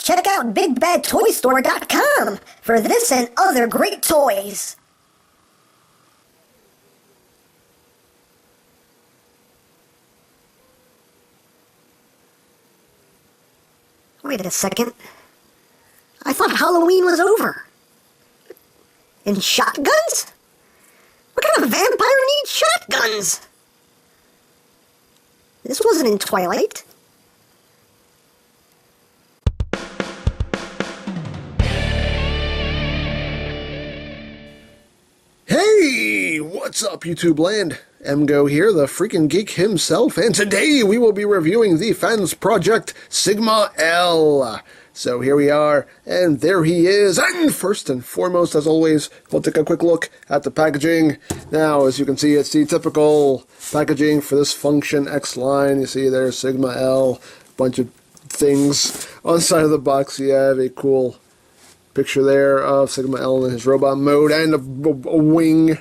Check out BigBadToyStore.com for this and other great toys. Wait a second. I thought Halloween was over. And shotguns? What kind of vampire needs shotguns? This wasn't in Twilight. Hey, what's up YouTube land? EmGo here, the freaking geek himself, and today we will be reviewing the Fansproject Sigma L. So here we are, and there he is, and first and foremost, as always, we'll take a quick look at the packaging. Now, as you can see, it's the typical packaging for this Function X line. You see there's Sigma L, bunch of things on the side of the box. You have a cool picture there of Sigma L in his robot mode, and a wing.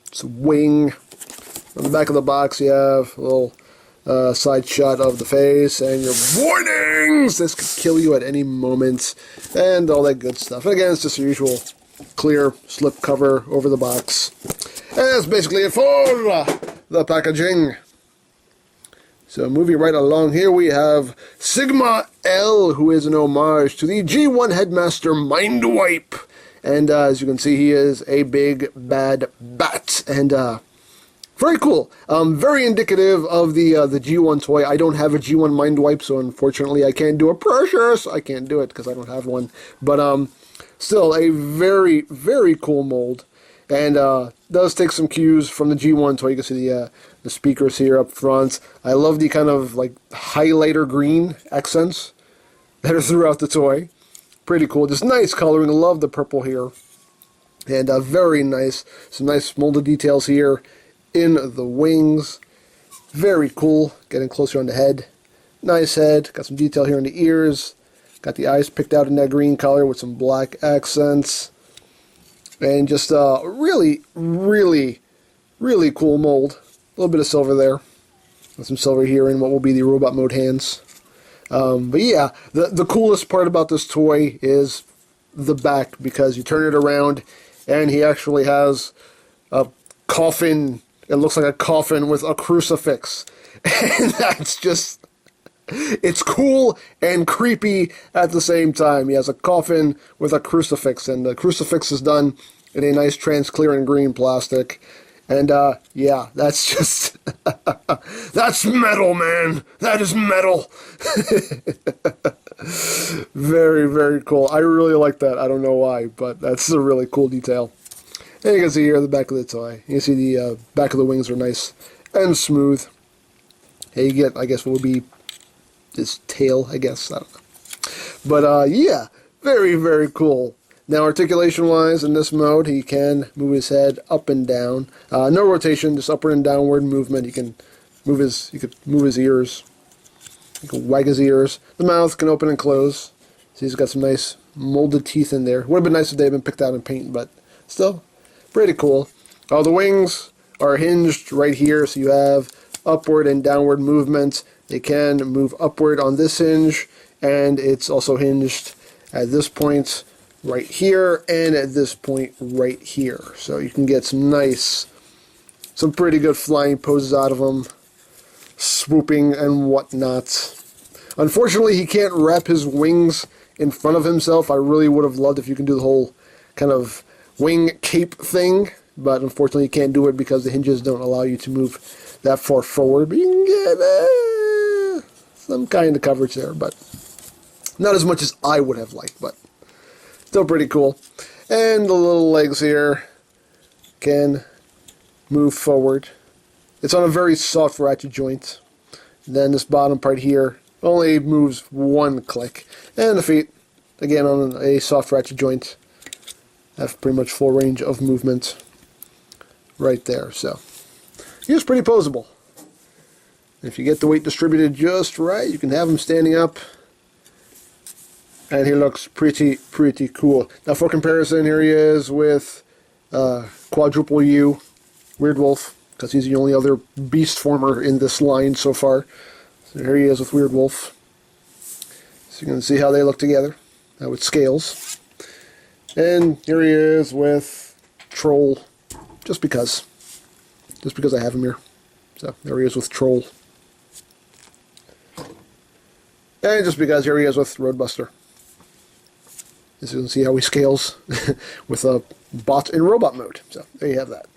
It's a wing. On the back of the box, you have a little side shot of the face, and your warnings! This could kill you at any moment, and all that good stuff. And again, it's just the usual clear slip cover over the box. And that's basically it for the packaging. So moving right along here, we have Sigma L, who is an homage to the G1 Headmaster Mindwipe. And as you can see, he is a big bad bat, and very cool. Very indicative of the G1 toy. I don't have a G1 Mindwipe, so unfortunately I can't do a purchase. I can't do it because I don't have one. But still, a very, very cool mold, and does take some cues from the G1 toy. You can see the speakers here up front. I love the kind of like highlighter green accents that are throughout the toy. Pretty cool. Just nice coloring. Love the purple here. And very nice. Some nice molded details here in the wings. Very cool. Getting closer on the head. Nice head. Got some detail here in the ears. Got the eyes picked out in that green color with some black accents. And just really, really, really cool mold. A little bit of silver there. And some silver here in what will be the robot mode hands. But yeah, the coolest part about this toy is the back, because you turn it around and he actually has a coffin. It looks like a coffin with a crucifix. And that's just, it's cool and creepy at the same time. He has a coffin with a crucifix, and the crucifix is done in a nice transparent green plastic. And, yeah, that's just, that's metal, man. That is metal. Very, very cool. I really like that. I don't know why, but that's a really cool detail. And you can see here the back of the toy. You can see the back of the wings are nice and smooth. And you get, I guess, what would be his tail, I guess. I don't know. But, yeah, very, very cool. Now, articulation-wise, in this mode, he can move his head up and down. No rotation, just upward and downward movement. He can move his ears. He can wag his ears. The mouth can open and close. See, he's got some nice molded teeth in there. Would have been nice if they had been picked out in paint, but still, pretty cool. The wings are hinged right here, so you have upward and downward movement. They can move upward on this hinge, and it's also hinged at this point right here, and at this point right here. So you can get some pretty good flying poses out of him, swooping and whatnot. Unfortunately, he can't wrap his wings in front of himself. I really would have loved if you can do the whole kind of wing cape thing, but unfortunately you can't do it because the hinges don't allow you to move that far forward. But you can get some kind of coverage there, but not as much as I would have liked, but still pretty cool. And the little legs here can move forward. It's on a very soft ratchet joint. Then this bottom part here only moves one click. And the feet, again, on a soft ratchet joint, have pretty much full range of movement right there. So he was pretty posable. If you get the weight distributed just right, you can have him standing up, and he looks pretty cool. Now, for comparison, here he is with Quadruple U, Weird Wolf, because he's the only other beast former in this line so far. So here he is with Weird Wolf. So you can see how they look together, how it scales. And here he is with Troll, just because I have him here. So there he is with Troll. And just because here he is with Roadbuster. As you can see how he scales with a bot in robot mode. So there you have that.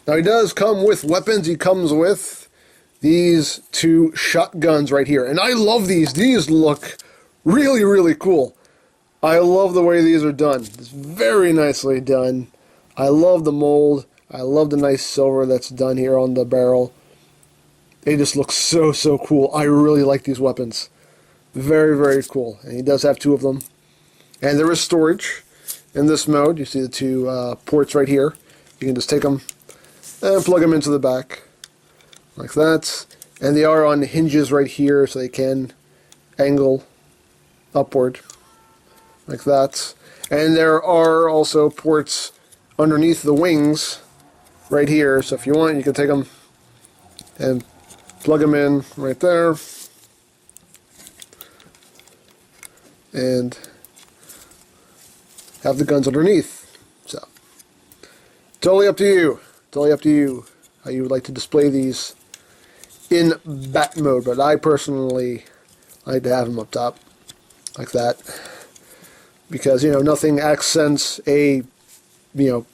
Now he does come with weapons. He comes with these two shotguns right here. And I love these. These look really, really cool. I love the way these are done. It's very nicely done. I love the mold. I love the nice silver that's done here on the barrel. They just look so, so cool. I really like these weapons. Very, very cool. And he does have two of them. And there is storage in this mode. You see the two ports right here. You can just take them and plug them into the back like that. And they are on hinges right here, so they can angle upward like that. And there are also ports underneath the wings right here. So if you want, you can take them and plug them in right there. And have the guns underneath. So, totally up to you. Totally up to you how you would like to display these in bat mode. But I personally like to have them up top like that. Because, you know, nothing accents a, you know,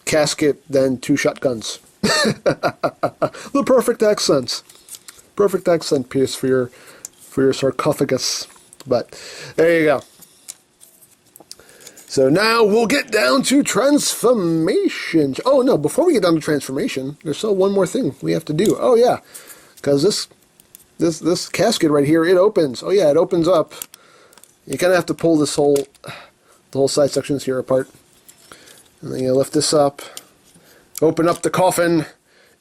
casket than two shotguns. The perfect accents. Perfect accent piece for your sarcophagus. But there you go. So now we'll get down to transformation. Oh no, before we get down to transformation, there's still one more thing we have to do. Oh yeah, because this casket right here, it opens. Oh yeah, it opens up. You kind of have to pull the whole side sections here apart. And then you lift this up, open up the coffin,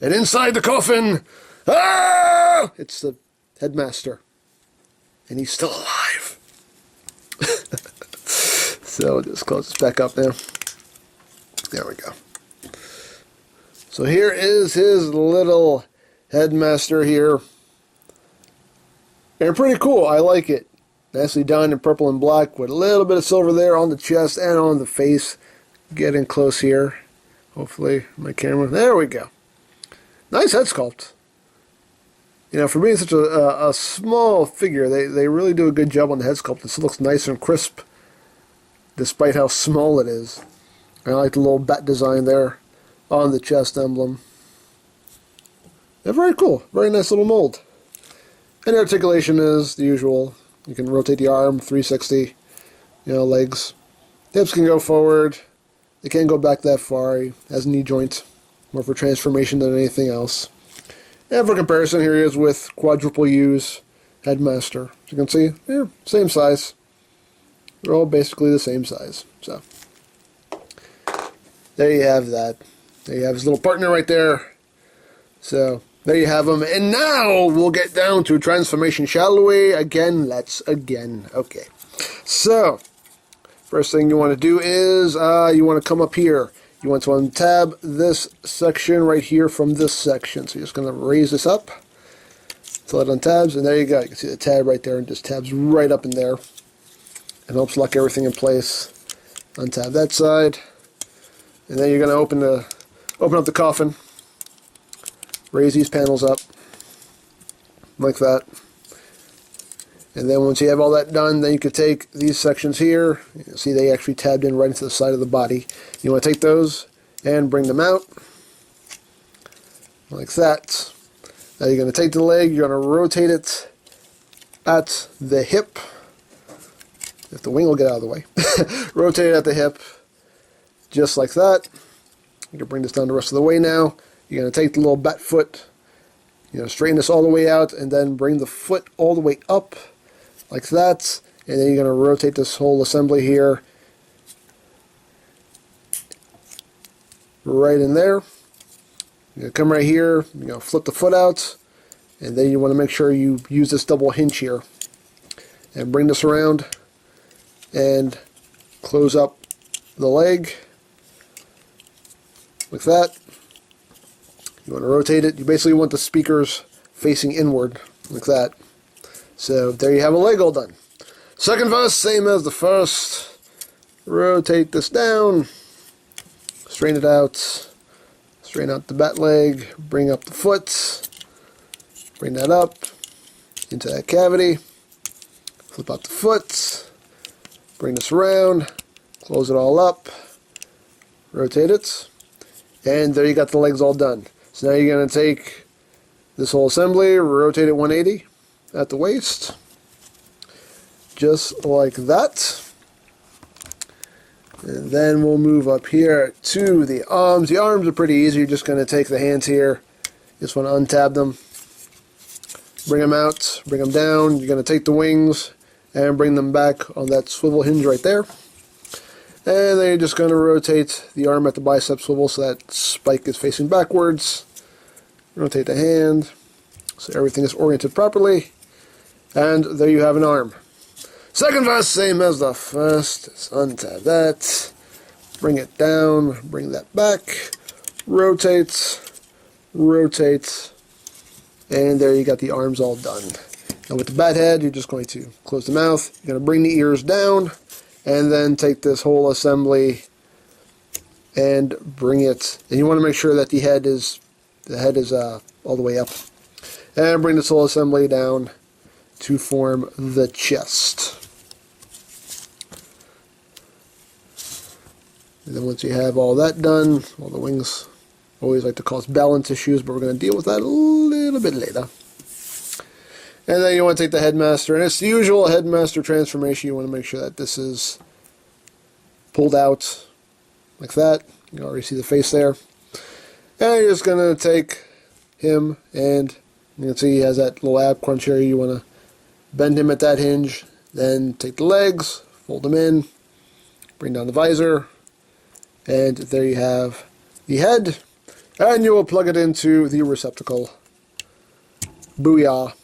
and inside the coffin, ah! It's the headmaster. And he's still alive. So just close this back up now. There we go. So here is his little headmaster here. And pretty cool. I like it. Nicely done in purple and black with a little bit of silver there on the chest and on the face. Getting close here. Hopefully my camera. There we go. Nice head sculpt. You know, for being such a small figure, they really do a good job on the head sculpt. This looks nice and crisp, despite how small it is. I like the little bat design there on the chest emblem. Yeah, very cool. Very nice little mold. And the articulation is the usual. You can rotate the arm, 360, you know, legs. Hips can go forward. They can't go back that far. He has a knee joint, more for transformation than anything else. And for comparison, here he is with quadruple U's headmaster. As you can see, yeah, same size. They're all basically the same size. So there you have that. There you have his little partner right there. So there you have him. And now we'll get down to transformation, shall we? Again, let's again. Okay. So first thing you want to do is you want to come up here. You want to untab this section right here from this section. So you're just going to raise this up until it untabs, and there you go. You can see the tab right there, and just tabs right up in there. It helps lock everything in place. Untab that side, and then you're going to open up the coffin. Raise these panels up like that. And then once you have all that done, then you can take these sections here. You can see they actually tabbed in right into the side of the body. You want to take those and bring them out like that. Now you're going to take the leg, you're going to rotate it at the hip. If the wing will get out of the way. Rotate it at the hip just like that. You can bring this down the rest of the way now. You're going to take the little bat foot, you know, straighten this all the way out, and then bring the foot all the way up like that, and then you're going to rotate this whole assembly here right in there. You're going to come right here, you're going to flip the foot out, and then you want to make sure you use this double hinge here and bring this around and close up the leg like that. You want to rotate it. You basically want the speakers facing inward like that. So there you have a leg all done. Second verse, same as the first. Rotate this down. Strain it out. Straighten out the bat leg. Bring up the foot. Bring that up into that cavity. Flip out the foot. Bring this around. Close it all up. Rotate it. And there you got the legs all done. So now you're going to take this whole assembly, rotate it 180 at the waist. Just like that. And then we'll move up here to the arms. The arms are pretty easy. You're just going to take the hands here. Just want to untab them. Bring them out. Bring them down. You're going to take the wings and bring them back on that swivel hinge right there. And then you're just going to rotate the arm at the bicep swivel so that spike is facing backwards. Rotate the hand so everything is oriented properly. And there you have an arm. Second verse, same as the first. Just untab that. Bring it down. Bring that back. Rotate. Rotate. And there you got the arms all done. And with the bat head, you're just going to close the mouth. You're going to bring the ears down. And then take this whole assembly and bring it. And you want to make sure that the head is all the way up. And bring this whole assembly down to form the chest. And then once you have all that done, all the wings always like to cause balance issues, but we're going to deal with that a little bit later. And then you want to take the headmaster, and it's the usual headmaster transformation. You want to make sure that this is pulled out like that. You can already see the face there. And you're just going to take him, and you can see he has that little ab crunch area. You want to bend him at that hinge, then take the legs, fold them in, bring down the visor, and there you have the head. And you will plug it into the receptacle. Booyah.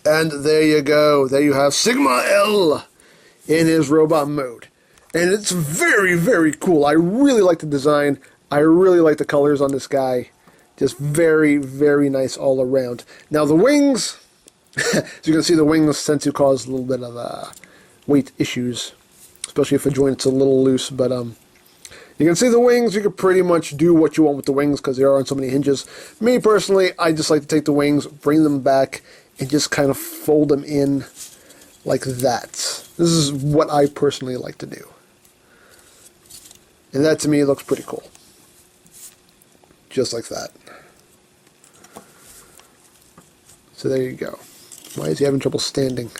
And there you go. There you have Sigma L in his robot mode. And it's very, very cool. I really like the design. I really like the colors on this guy. Just very, very nice all around. Now the wings, as you can see, the wings tend to cause a little bit of weight issues, especially if a joint's a little loose. But you can see the wings. You can pretty much do what you want with the wings because they are on so many hinges. Me personally, I just like to take the wings, bring them back, and just kind of fold them in like that. This is what I personally like to do. And that to me looks pretty cool. Just like that. So there you go. Why is he having trouble standing?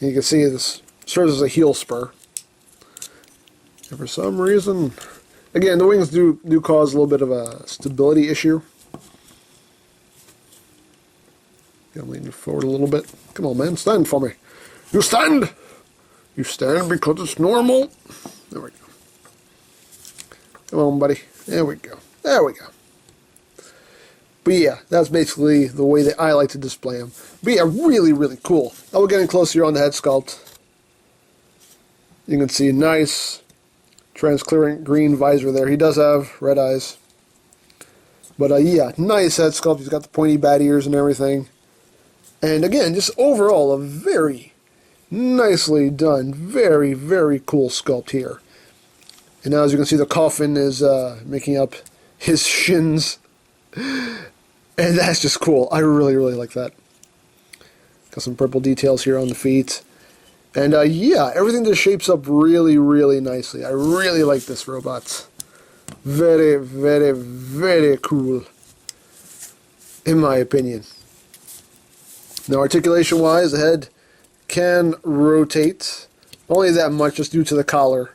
And you can see this serves as a heel spur. And for some reason, again, the wings do cause a little bit of a stability issue. I'm leaning forward a little bit. Come on, man, stand for me. You stand! You stand because it's normal. There we go. Come on, buddy. There we go. There we go. But yeah, that's basically the way that I like to display them. But yeah, really, really cool. Now we're getting closer here on the head sculpt. You can see nice transparent green visor there. He does have red eyes. But yeah, nice head sculpt. He's got the pointy bat ears and everything. And again, just overall a very nicely done, very, very cool sculpt here. And now as you can see, the coffin is making up his shins. And that's just cool. I really, really like that. Got some purple details here on the feet. And yeah, everything just shapes up really, really nicely. I really like this robot. Very, very, very cool. In my opinion. Now, articulation-wise, the head can rotate. Only that much, just due to the collar.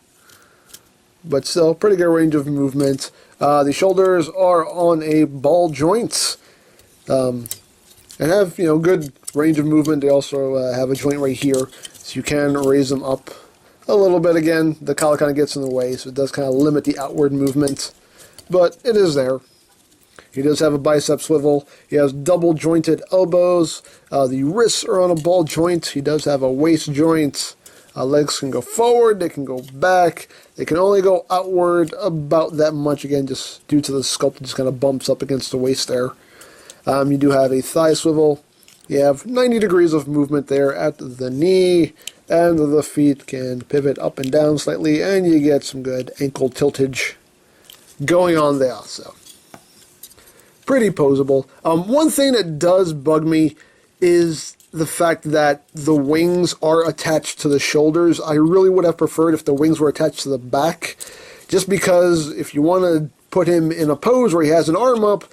But still, pretty good range of movement. The shoulders are on a ball joint. And have, good range of movement. They also have a joint right here. So you can raise them up a little bit. Again, the collar kind of gets in the way, so it does kind of limit the outward movement. But it is there. He does have a bicep swivel. He has double jointed elbows. The wrists are on a ball joint. He does have a waist joint. Legs can go forward. They can go back. They can only go outward about that much. Again, just due to the sculpt, it just kind of bumps up against the waist there. You do have a thigh swivel. You have 90 degrees of movement there at the knee, and the feet can pivot up and down slightly, and you get some good ankle tiltage going on there. So, pretty posable. One thing that does bug me is the fact that the wings are attached to the shoulders. I really would have preferred if the wings were attached to the back, just because if you want to put him in a pose where he has an arm up,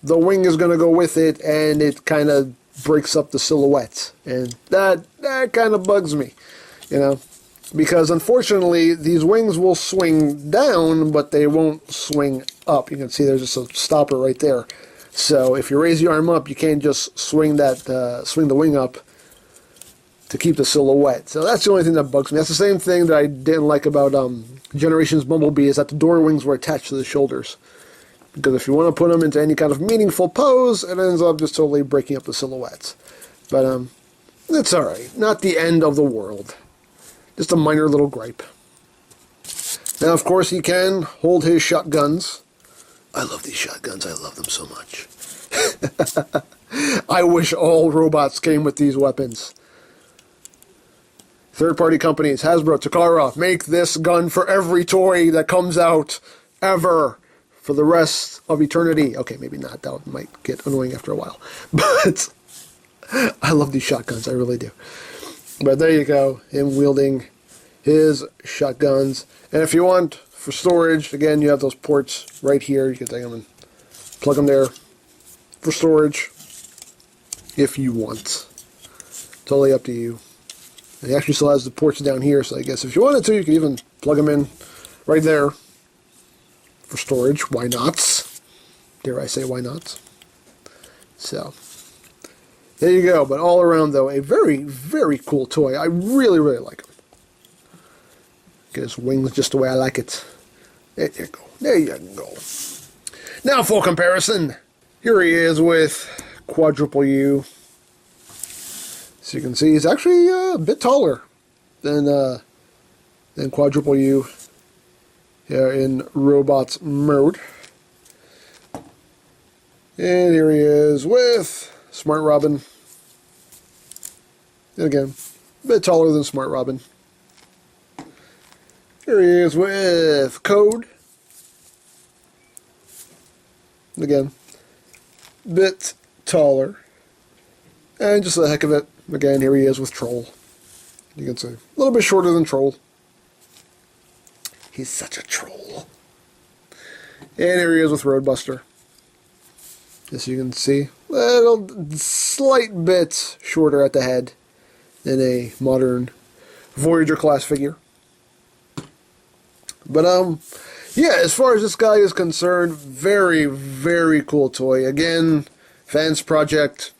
the wing is going to go with it, and it kind of breaks up the silhouette, and that kind of bugs me, you know, because unfortunately these wings will swing down, but they won't swing up. You can see there's just a stopper right there. So if you raise your arm up, you can't just swing the wing up to keep the silhouette. So that's the only thing that bugs me. That's the same thing that I didn't like about Generations Bumblebee, is that the door wings were attached to the shoulders. Because if you want to put them into any kind of meaningful pose, it ends up just totally breaking up the silhouettes. But it's alright. Not the end of the world. Just a minor little gripe. Now, of course, he can hold his shotguns. I love these shotguns. I love them so much. I wish all robots came with these weapons. Third-party companies, Hasbro, Takara, make this gun for every toy that comes out ever. For the rest of eternity. Okay, maybe not. That might get annoying after a while. But I love these shotguns. I really do. But there you go. Him wielding his shotguns. And if you want for storage, again, you have those ports right here. You can take them and plug them there for storage if you want. Totally up to you. And he actually still has the ports down here, so I guess if you wanted to, you could even plug them in right there. For storage, why not? Dare I say why not? So, there you go. But all around, though, a very, very cool toy. I really, really like him. Get his wings just the way I like it. There you go. There you go. Now, for comparison, here he is with Quadruple U. So you can see he's actually a bit taller than Quadruple U. Here in robots mode. And here he is with Smart Robin. And again, a bit taller than Smart Robin. Here he is with Code. Again, bit taller. And just the heck of it, again, here he is with Troll. You can see, a little bit shorter than Troll. He's such a troll. And here he is with Roadbuster. As you can see, a slight bit shorter at the head than a modern Voyager class figure. But yeah, as far as this guy is concerned, very, very cool toy. Again, Fansproject,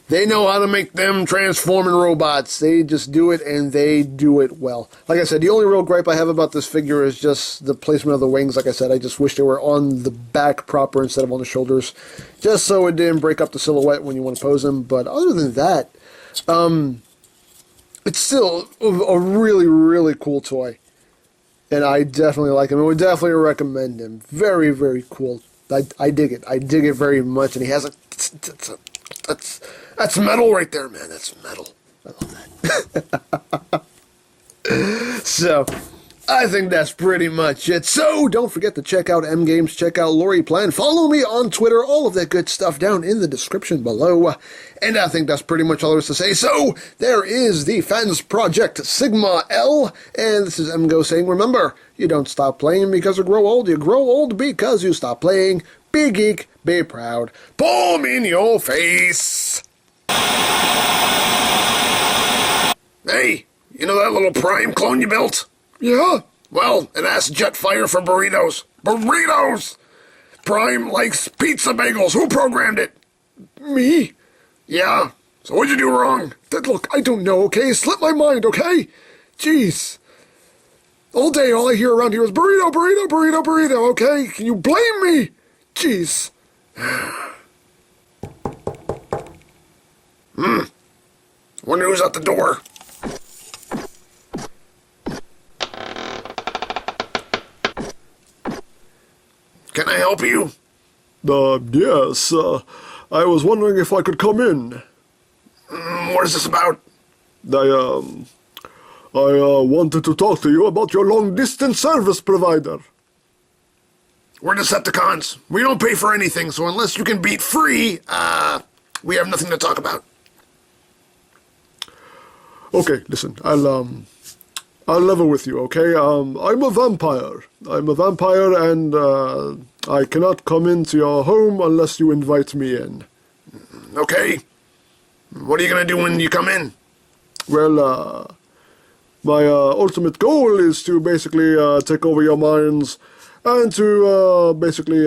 they know how to make them transforming robots. They just do it, and they do it well. Like I said, the only real gripe I have about this figure is just the placement of the wings. Like I said, I just wish they were on the back proper instead of on the shoulders, just so it didn't break up the silhouette when you want to pose him. But other than that, it's still a really, really cool toy. And I definitely like him. I would definitely recommend him. Very, very cool. I dig it. I dig it very much. And he has that's metal right there, man. That's metal. I love that. So, I think that's pretty much it. So, don't forget to check out EmGames, check out Lori Plan, follow me on Twitter, all of that good stuff down in the description below. And I think that's pretty much all there is to say. So, there is the Fansproject Sigma L, and this is EmGo saying, remember, you don't stop playing because you grow old, you grow old because you stop playing. Be geek, be proud. Boom in your face! Hey, you know that little Prime clone you built? Yeah? Well, it asks Jetfire for burritos. Burritos! Prime likes pizza bagels. Who programmed it? Me? Yeah. So what'd you do wrong? Look, I don't know, okay? Slip my mind, okay? Jeez. All day, all I hear around here is burrito, burrito, burrito, burrito, okay? Can you blame me? Jeez. Wonder who's at the door. Can I help you? Yes, I was wondering if I could come in. What is this about? I wanted to talk to you about your long-distance service provider. We're Decepticons. We don't pay for anything, so unless you can beat free, we have nothing to talk about. Okay, listen, I'll level with you, okay? I'm a vampire. And I cannot come into your home unless you invite me in. Okay. What are you gonna do when you come in? Well, my ultimate goal is to basically take over your minds and to basically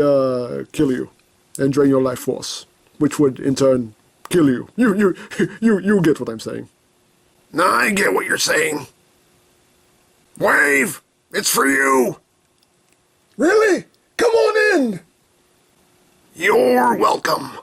kill you and drain your life force, which would in turn kill you. You get what I'm saying. No, I get what you're saying. Wave! It's for you! Really? Come on in! You're welcome.